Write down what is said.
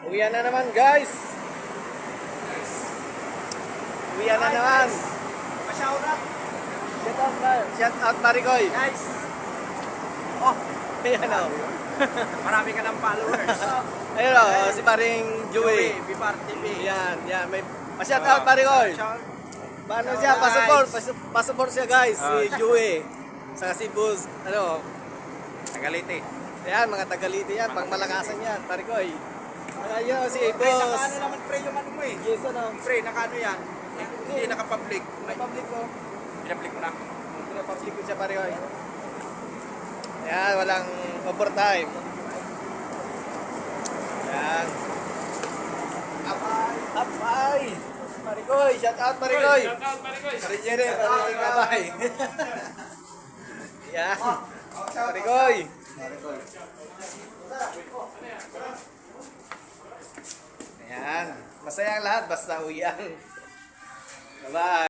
Uwian na naman, guys. Uwian na naman. Pa-shout out. Shout out, Marigoy. Guys. Oh, Ayan o. marami ka ng followers. Ayun o, si paring Joey. Bipar TV. Yan, yan. May shout out, Marigoy. Paano siya? Pasuport siya, guys. Si Joey. Saka si Bus, ano. Tagalite. Yan, mga Tagalite yan. Pang malakasan yan, Marigoy. Ayun, si Pre, naka Boss. ano naman pre yung ano mo eh. Yes, ano. Pre, naka ano yan. Hindi naka-public. Ay, Public ko. pinapublic mo na. Pinapublic ko siya, Marigoy. Yan, walang overtime. Yan. Apay! Marigoy, shout out Marigoy! Shout out, Marigoy! Marijere, Marijere, apay! Yan. Marigoy! Ayan. Masaya ang lahat, basta uwian. Bye-bye!